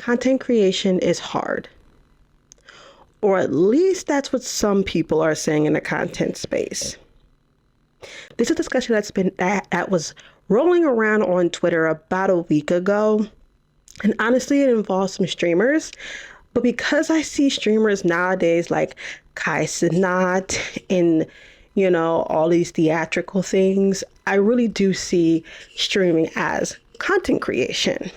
content creation is hard. Or at least that's what some people are saying in the content space. This is a discussion that was rolling around on Twitter about a week ago. And honestly, it involves some streamers. But because I see streamers nowadays like Kai Cenat and, all these theatrical things, I really do see streaming as content creation.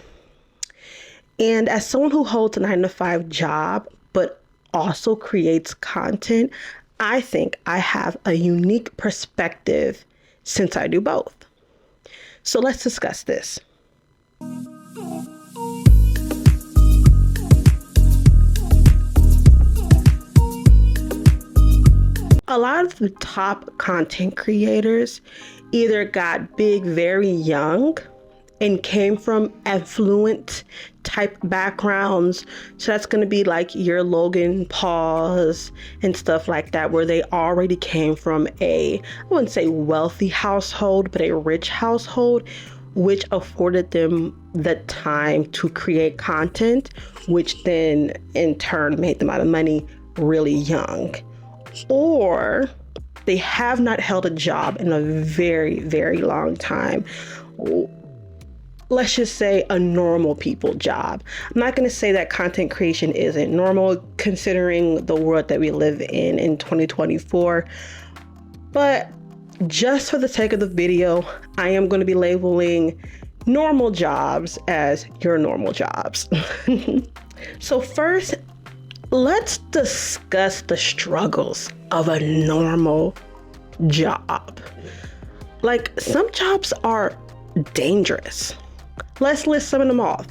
And as someone who holds a 9-to-5 job, but also creates content, I think I have a unique perspective since I do both. So let's discuss this. A lot of the top content creators either got big very young and came from affluent type backgrounds. So that's going to be like your Logan Pauls and stuff like that, where they already came from I wouldn't say wealthy household, but a rich household, which afforded them the time to create content, which then in turn made them out of money really young. Or they have not held a job in a very, very long time. Let's just say a normal people job. I'm not going to say that content creation isn't normal considering the world that we live in 2024. But just for the sake of the video, I am going to be labeling normal jobs as your normal jobs. So first, let's discuss the struggles of a normal job. Like, some jobs are dangerous. Let's list some of them off.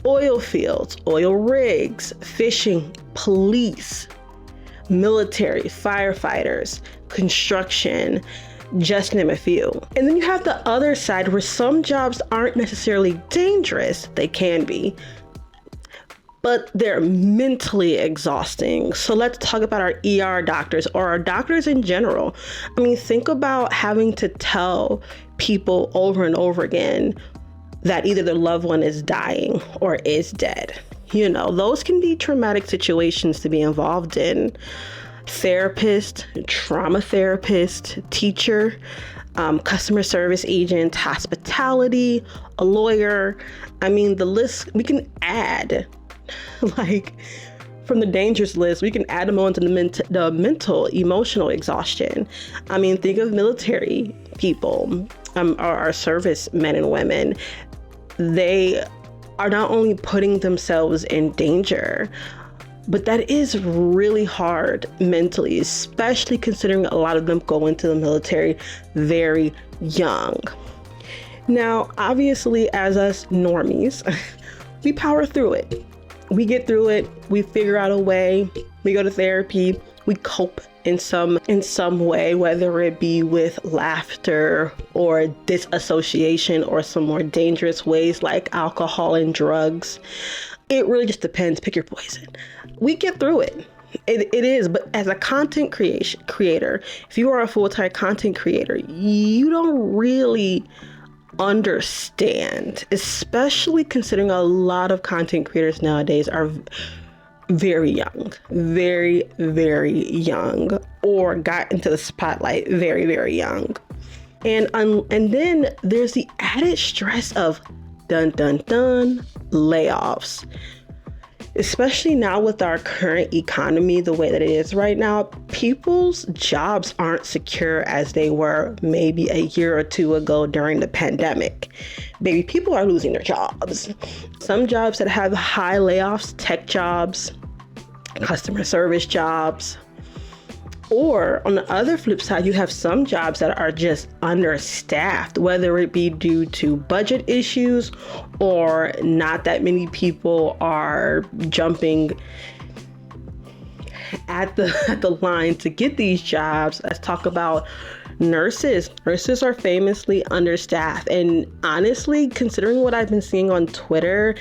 Oil fields, oil rigs, fishing, police, military, firefighters, construction, just name a few. And then you have the other side where some jobs aren't necessarily dangerous. They can be, but they're mentally exhausting. So let's talk about our ER doctors or our doctors in general. I mean, think about having to tell people over and over again that either their loved one is dying or is dead. Those can be traumatic situations to be involved in. Therapist, trauma therapist, teacher, customer service agent, hospitality, a lawyer. I mean, the list we can add. Like, from the dangerous list, we can add them on to the mental, emotional exhaustion. I mean, think of military people, our service men and women. They are not only putting themselves in danger, but that is really hard mentally, especially considering a lot of them go into the military very young. Now, obviously, as us normies, we power through it. We get through it. We figure out a way. We go to therapy. We cope in some way, whether it be with laughter or disassociation or some more dangerous ways like alcohol and drugs. It really just depends. Pick your poison. We get through it. It is, but as a content creator, if you are a full-time content creator, you don't really understand, especially considering a lot of content creators nowadays are very young, very, very young, or got into the spotlight very, very young. And then there's the added stress of layoffs. Especially now with our current economy, the way that it is right now, people's jobs aren't secure as they were maybe a year or two ago during the pandemic. Baby, people are losing their jobs. Some jobs that have high layoffs, tech jobs, customer service jobs. Or on the other flip side, you have some jobs that are just understaffed, whether it be due to budget issues or not that many people are jumping at the line to get these jobs. Let's talk about nurses. Nurses are famously understaffed. And honestly, considering what I've been seeing on Twitter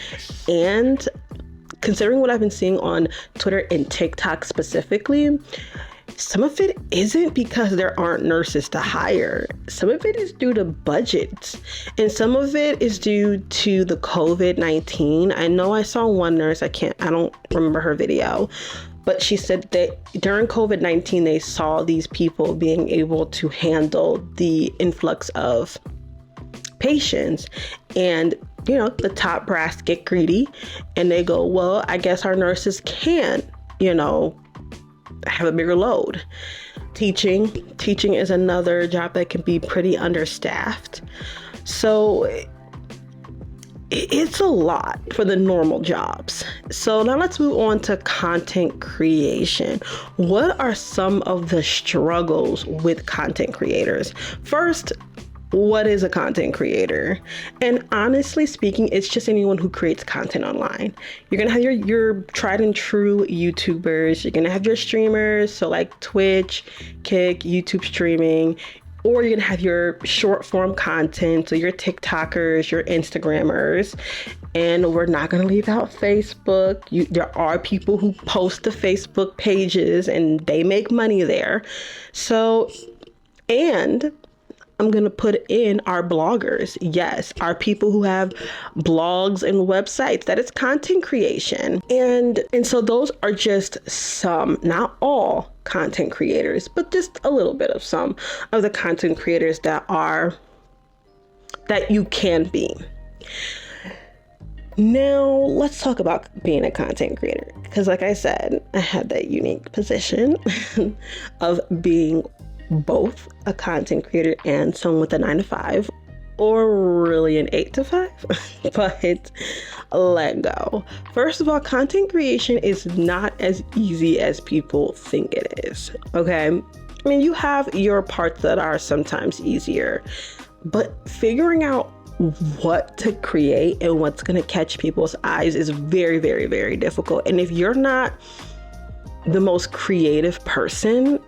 and TikTok specifically, some of it isn't because there aren't nurses to hire. Some of it is due to budgets, and some of it is due to the COVID-19. I know I saw one nurse, I don't remember her video, but she said that during COVID-19, they saw these people being able to handle the influx of patients, and the top brass get greedy and they go, well, I guess our nurses can, have a bigger load. Teaching is another job that can be pretty understaffed. So it's a lot for the normal jobs. So now let's move on to content creation. What are some of the struggles with content creators? First, what is a content creator? And honestly speaking, it's just anyone who creates content online. You're gonna have your tried and true YouTubers. You're gonna have your streamers, so like Twitch, Kick, YouTube streaming, or you're gonna have your short form content, so your TikTokers, your Instagrammers, and we're not gonna leave out Facebook. There are people who post to Facebook pages and they make money there. So, and I'm going to put in our bloggers. Yes, our people who have blogs and websites. That is content creation. And so those are just some, not all content creators, but just a little bit of some of the content creators that you can be. Now, let's talk about being a content creator. Because like I said, I had that unique position of being both a content creator and someone with a 9-to-5, or really an 8-to-5, but let go. First of all, content creation is not as easy as people think it is, okay? I mean, you have your parts that are sometimes easier, but figuring out what to create and what's going to catch people's eyes is very, very, very difficult. And if you're not the most creative person,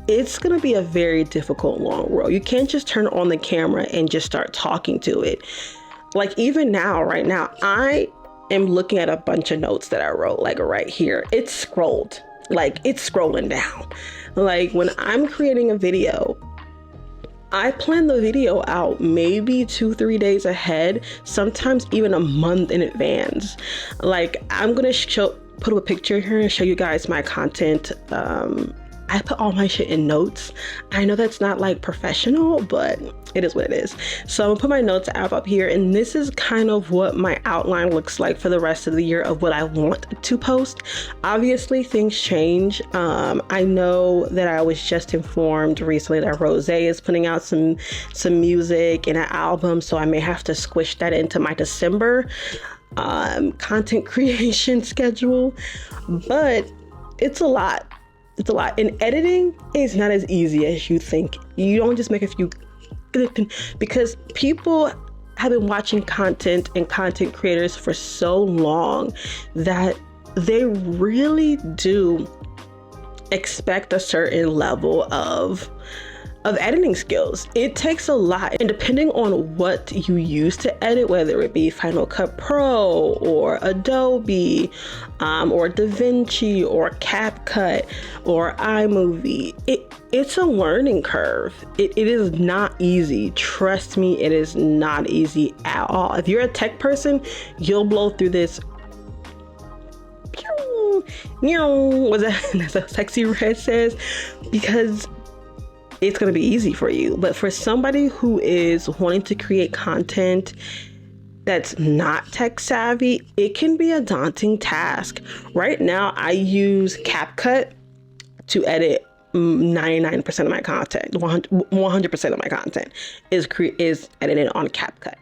it's going to be a very difficult long road. You can't just turn on the camera and just start talking to it. Like even now, right now, I am looking at a bunch of notes that I wrote, like right here. It's scrolled, like it's scrolling down. Like when I'm creating a video, I plan the video out maybe 2-3 days ahead, sometimes even a month in advance. Like I'm going to put up a picture here and show you guys my content. I put all my shit in notes. I know that's not like professional, but it is what it is. So I'm gonna put my notes app up here, and this is kind of what my outline looks like for the rest of the year of what I want to post. Obviously things change. I know that I was just informed recently that Rose is putting out some music and an album, so I may have to squish that into my December content creation schedule, but it's a lot. It's a lot. And editing is not as easy as you think. You don't just make a few, because people have been watching content and content creators for so long that they really do expect a certain level of editing skills. It takes a lot, and depending on what you use to edit, whether it be Final Cut Pro or Adobe or DaVinci or Capcut or iMovie, it's a learning curve. It is not easy. Trust me, it is not easy at all. If you're a tech person, you'll blow through this. Was that a sexy red says? Because it's going to be easy for you. But for somebody who is wanting to create content that's not tech savvy, it can be a daunting task. Right now, I use Capcut to edit 99% of my content. 100% of my content is edited on Capcut.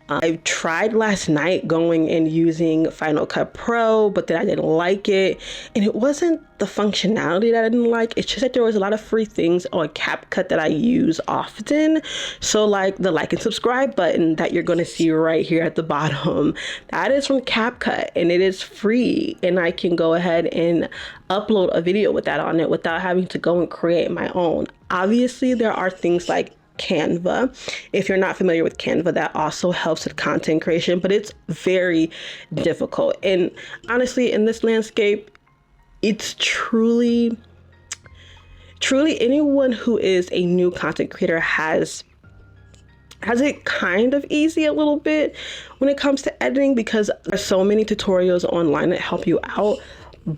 I tried last night going and using Final Cut Pro, but then I didn't like it. And it wasn't the functionality that I didn't like. It's just that there was a lot of free things on CapCut that I use often. So like the like and subscribe button that you're going to see right here at the bottom, that is from CapCut and it is free. And I can go ahead and upload a video with that on it without having to go and create my own. Obviously, there are things like Canva. If you're not familiar with Canva, that also helps with content creation, but it's very difficult. And honestly, in this landscape, it's truly truly anyone who is a new content creator has it kind of easy a little bit when it comes to editing, because there's so many tutorials online that help you out,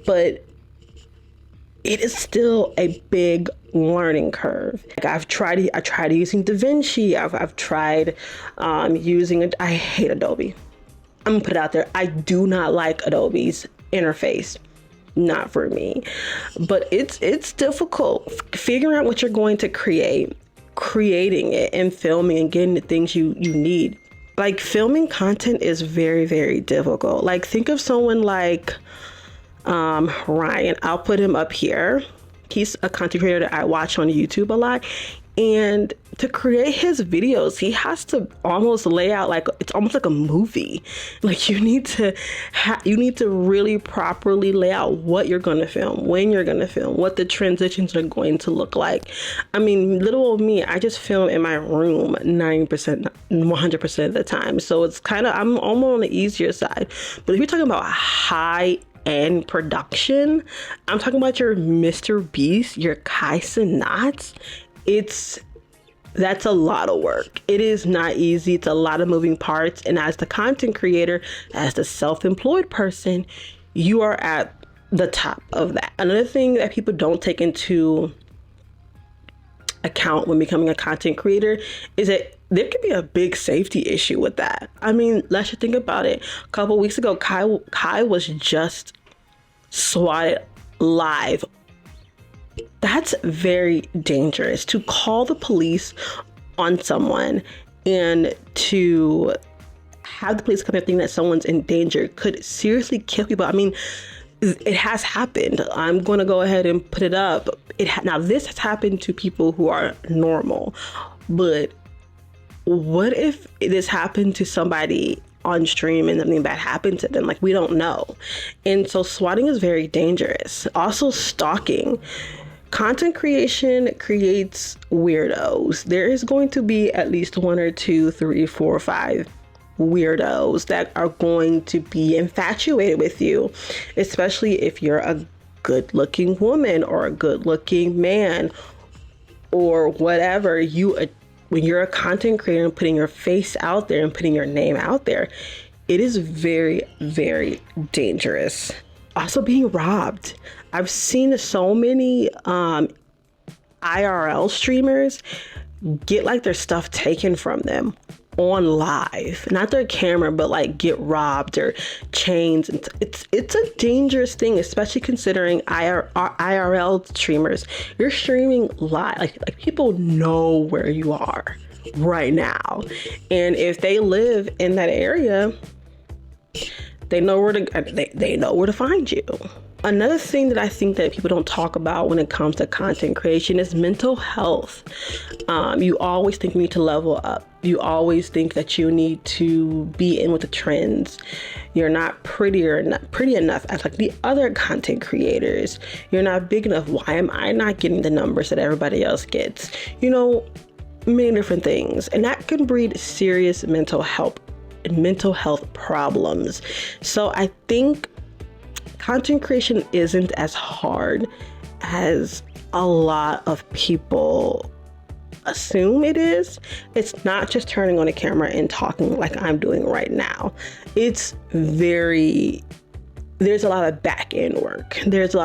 but it is still a big learning curve. Like I tried using DaVinci. I've tried using it. I hate Adobe. I'm gonna put it out there. I do not like Adobe's interface. Not for me. But it's difficult figuring out what you're going to creating it and filming and getting the things you need. Like filming content is very, very difficult. Like think of someone like Ryan. I'll put him up here. He's a content creator that I watch on YouTube a lot. And to create his videos, he has to almost lay out like it's almost like a movie. Like you need to really properly lay out what you're going to film, when you're going to film, what the transitions are going to look like. I mean, little old me, I just film in my room 90%, 100% of the time. So it's I'm almost on the easier side. But if you're talking about high-end production, I'm talking about your Mr. Beast, your Kai Cenats. That's a lot of work. It is not easy. It's a lot of moving parts. And as the content creator, as the self-employed person, you are at the top of that. Another thing that people don't take into account when becoming a content creator is that there could be a big safety issue with that. I mean, let's just think about it. A couple weeks ago, Kai was just swatted live. That's very dangerous, to call the police on someone and to have the police come and think that someone's in danger could seriously kill people. I mean, it has happened. I'm going to go ahead and put it up. Now, this has happened to people who are normal, but what if this happened to somebody on stream and something bad happened to them? Like, we don't know. And so swatting is very dangerous. Also, stalking. Content creation creates weirdos. There is going to be at least 1 or 2, 3, 4, 5 weirdos that are going to be infatuated with you, especially if you're a good-looking woman or a good-looking man or whatever. When you're a content creator and putting your face out there and putting your name out there, it is very, very dangerous. Also, being robbed. I've seen so many IRL streamers get like their stuff taken from them on live, not their camera, but like get robbed or chains. It's a dangerous thing, especially considering IRL streamers. You're streaming live, like people know where you are right now, and if they live in that area, they know where to find you. Another thing that I think that people don't talk about when it comes to content creation is mental health. You always think you need to level up. You always think that you need to be in with the trends. You're not pretty enough as like the other content creators. You're not big enough. Why am I not getting the numbers that everybody else gets? Many different things. And that can breed serious mental health problems. So I think content creation isn't as hard as a lot of people assume it is. It's not just turning on a camera and talking like I'm doing right now. There's a lot of back end work. There is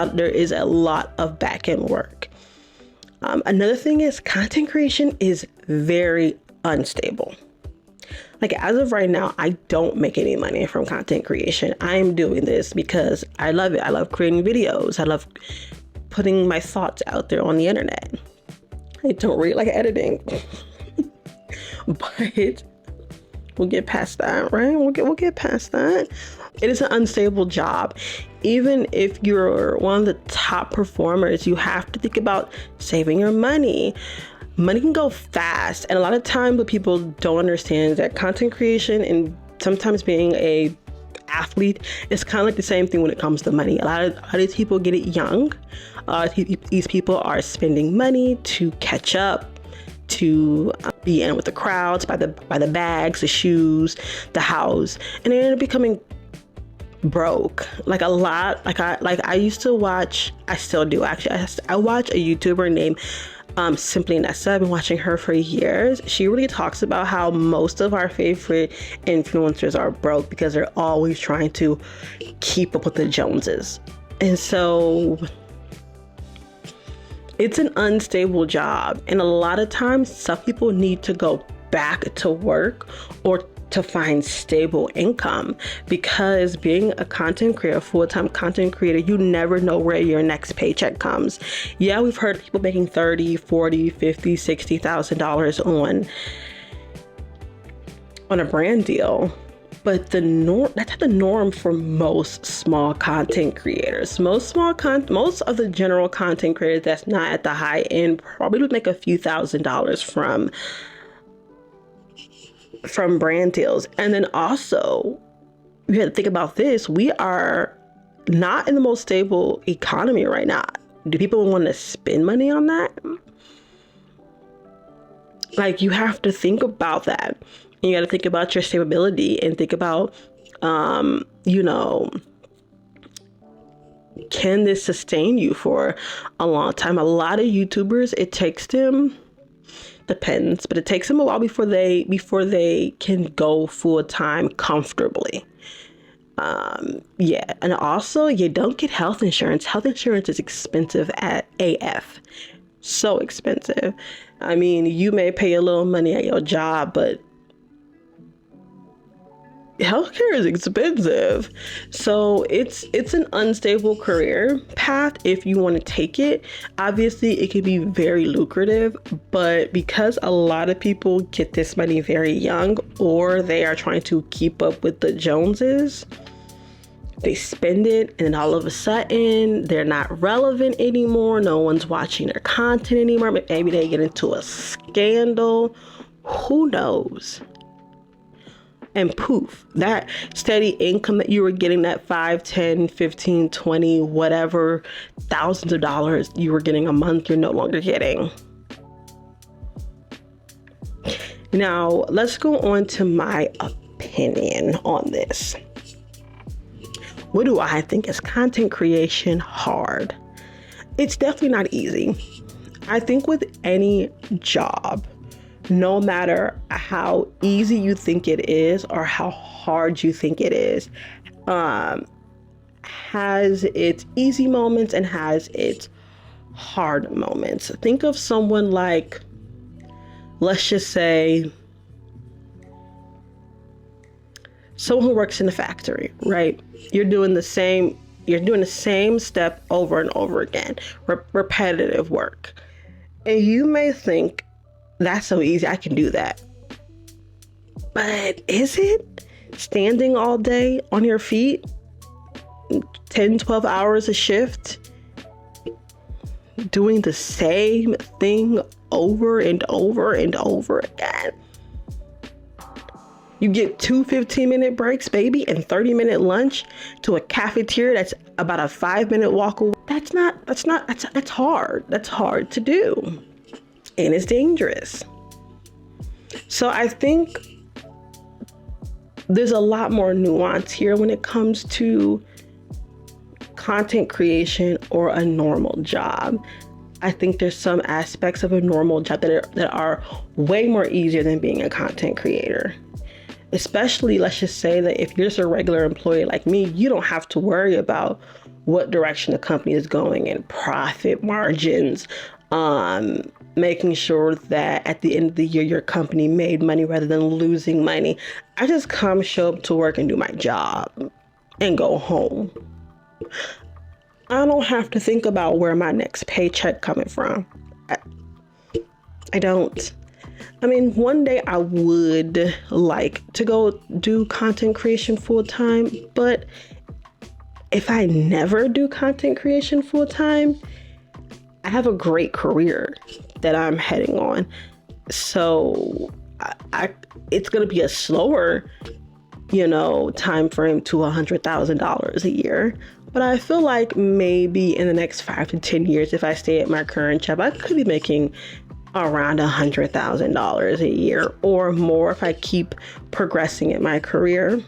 a lot of back end work. Another thing is content creation is very unstable. Like as of right now, I don't make any money from content creation. I'm doing this because I love it. I love creating videos. I love putting my thoughts out there on the internet. I don't really like editing, but we'll get past that, right? We'll get past that. It is an unstable job. Even if you're one of the top performers, you have to think about saving your money. Money can go fast. And a lot of times what people don't understand is that content creation and sometimes being a athlete is kind of like the same thing when it comes to money. A lot of these people get it young. These people are spending money to catch up, to be in with the crowds, by the bags, the shoes, the house, and they end up becoming broke. Like a lot, I used to watch, I still do actually. I watch a YouTuber named Simply Nessa. I've been watching her for years. She really talks about how most of our favorite influencers are broke because they're always trying to keep up with the Joneses. And so it's an unstable job. And a lot of times some people need to go back to work or to find stable income, because being a content creator, full-time content creator, you never know where your next paycheck comes. Yeah, we've heard people making $30, $40, $50, $60,000 on a brand deal. But that's not the norm for most small content creators. Most of the general content creators that's not at the high end probably would make a few $1,000s from brand deals. And then also, you have to think about this. We are not in the most stable economy right now. Do people want to spend money on that? Like, you have to think about that. You got to think about your stability and think about, can this sustain you for a long time? A lot of YouTubers, it takes them, depends, but it takes them a while before they can go full time comfortably. And also, you don't get health insurance. Health insurance is expensive at AF. So expensive. I mean, you may pay a little money at your job, but healthcare is expensive. So it's an unstable career path if you want to take it. Obviously, it can be very lucrative, but because a lot of people get this money very young, or they are trying to keep up with the Joneses, they spend it, and then all of a sudden they're not relevant anymore. No one's watching their content anymore. Maybe they get into a scandal. Who knows? And poof, that steady income that you were getting, that 5, 10, 15, 20, whatever, thousands of dollars you were getting a month, you're no longer getting. Now, let's go on to my opinion on this. What do I think? Is content creation hard? It's definitely not easy. I think with any job, no matter how easy you think it is or how hard you think it is, has its easy moments and has its hard moments. Think of someone like, let's just say, someone who works in a factory, right? You're doing the same step over and over again, repetitive work. And you may think, that's so easy, I can do that. But is it? Standing all day on your feet, 10, 12 hours a shift, doing the same thing over and over and over again. You get 2 15-minute breaks, baby, and 30-minute lunch to a cafeteria that's about a 5-minute walk away. That's hard. That's hard to do. And it's dangerous. So I think there's a lot more nuance here when it comes to content creation or a normal job. I think there's some aspects of a normal job that are way more easier than being a content creator. Especially, let's just say that if you're just a regular employee like me, you don't have to worry about what direction the company is going in, profit margins, making sure that at the end of the year, your company made money rather than losing money. I just come, show up to work and do my job and go home. I don't have to think about where my next paycheck coming from. I don't. I mean, one day I would like to go do content creation full time, but if I never do content creation full time, I have a great career that I'm heading on. So it's going to be a slower, time frame to $100,000 a year. But I feel like maybe in the next 5 to 10 years, if I stay at my current job, I could be making around $100,000 a year or more if I keep progressing in my career.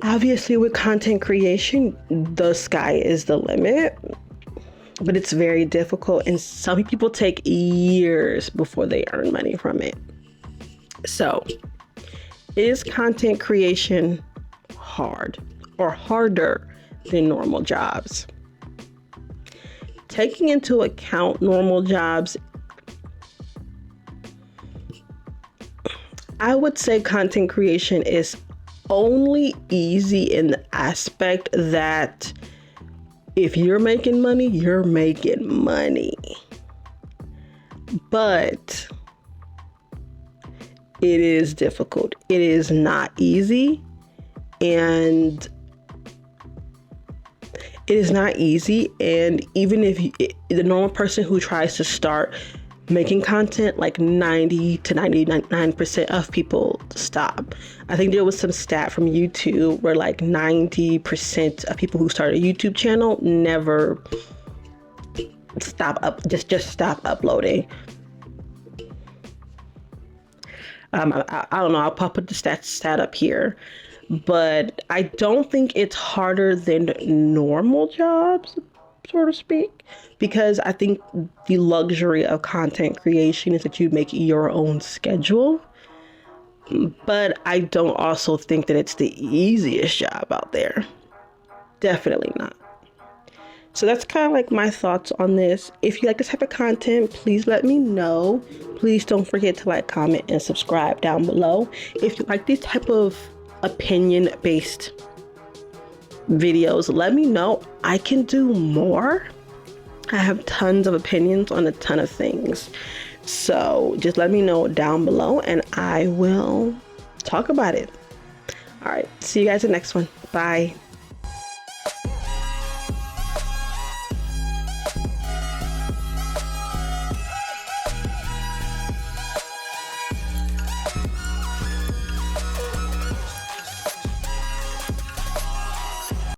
Obviously, with content creation, the sky is the limit, but it's very difficult, and some people take years before they earn money from it. So, is content creation hard or harder than normal jobs? Taking into account normal jobs, I would say content creation is only easy in the aspect that if you're making money, you're making money. But it is difficult. It is not easy. And it is not easy. And even if the normal person who tries to start making content, like 90 to 99% of people stop. I think there was some stat from YouTube where like 90% of people who start a YouTube channel never stop stop uploading. I don't know, I'll put the stat up here, but I don't think it's harder than normal jobs, so to speak, because I think the luxury of content creation is that you make your own schedule. But I don't also think that it's the easiest job out there. Definitely not. So that's kind of like my thoughts on this. If you like this type of content, please let me know. Please don't forget to like, comment, and subscribe down below. If you like these type of opinion-based videos, let me know. I can do more. I have tons of opinions on a ton of things. So just let me know down below and I will talk about it. All right. See you guys in the next one. Bye.